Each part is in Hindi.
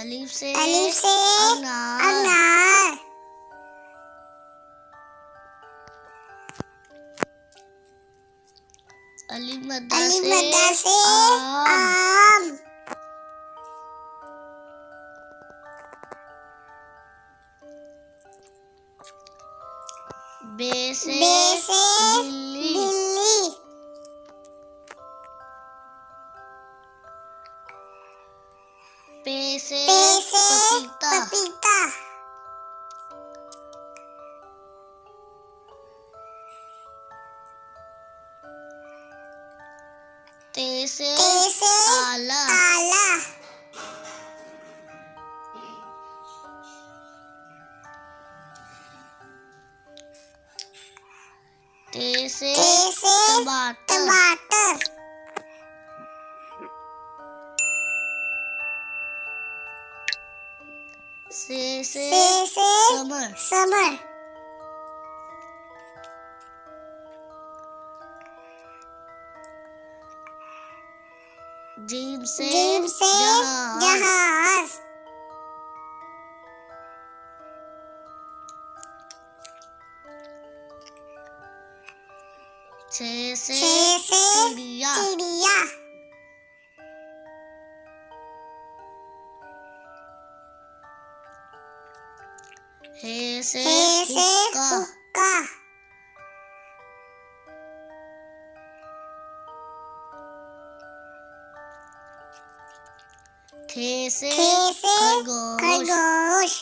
अलिफ से अनार। अलिफ मद्दा से आम। बे से बिल्ली। पे से पपीता। ते से ताला। ते से टमाटर। से समर। जीम से जहाज। छे से चिड़िया। हे से हुक्का। खे से खरगोश।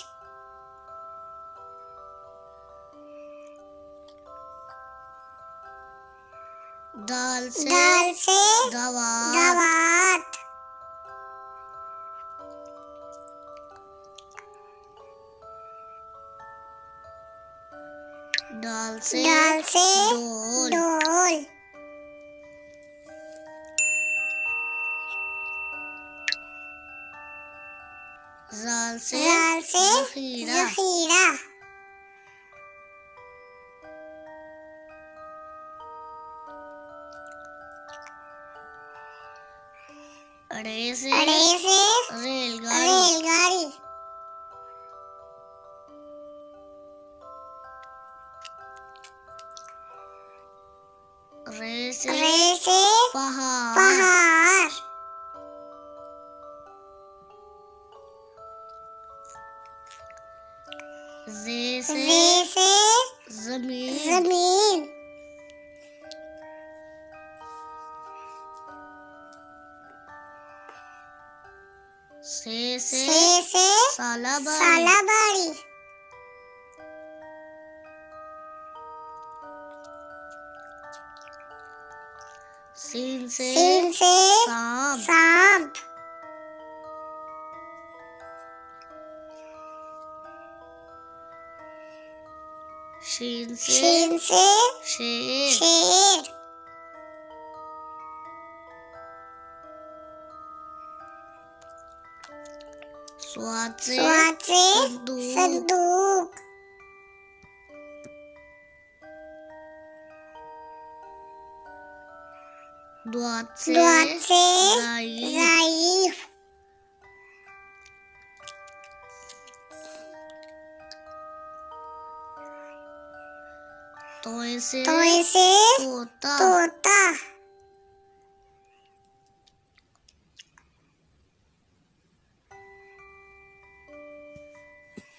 दाल से गवात। डाल से ढोल। ज़ाल से ज़ख़ीरा। अड़े से रेलगाड़ी। रे से पहाड़। जे से ज़मीन। से सालाबाड़ी। सीन से सांप। शीन से शेर। स्वाद से संदूक। द्वात से ज़ाइफ। तोय से तोता।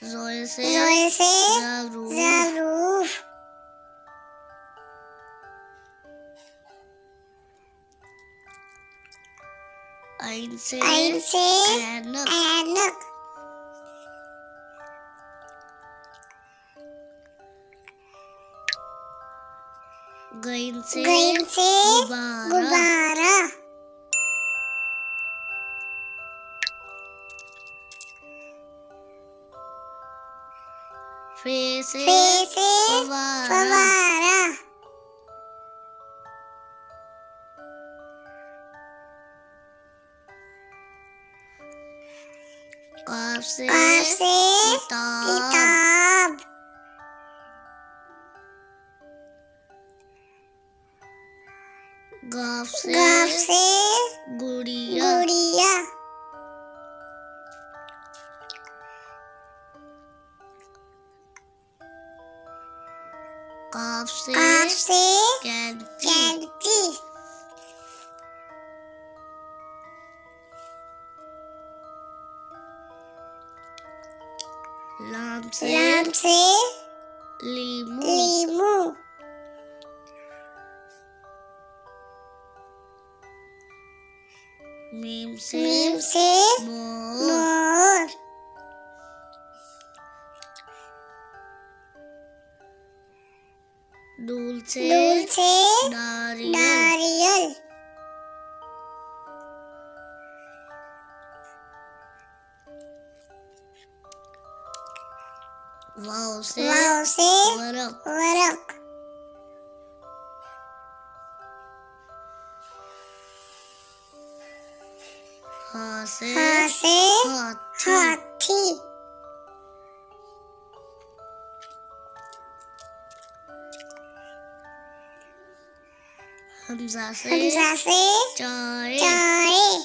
ज़ोय से ज़रूफ। ऐन से ऐनक। गैन से गुब्बारा। फे से फवारा। काफ से किताब। गाफ से गुड़िया। काफ से कैंची, कैंची, लाम से लाम से लीमू, लीमू, मीम से मीम से मोर, मोर, दूल से दूल से नारियल, नारियल, वाव से वाव से वरक, वरक, हा से हा से हाथी, हाथी, हमजा से हमजा से चाय, चाय,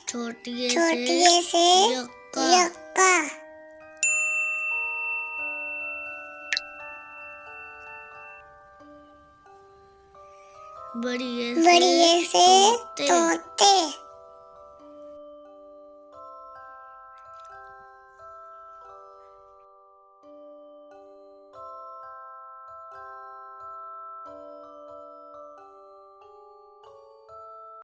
छोटिए छोटिए से यक्का, यक्का, बड़िए बड़िए से तोते, तोते,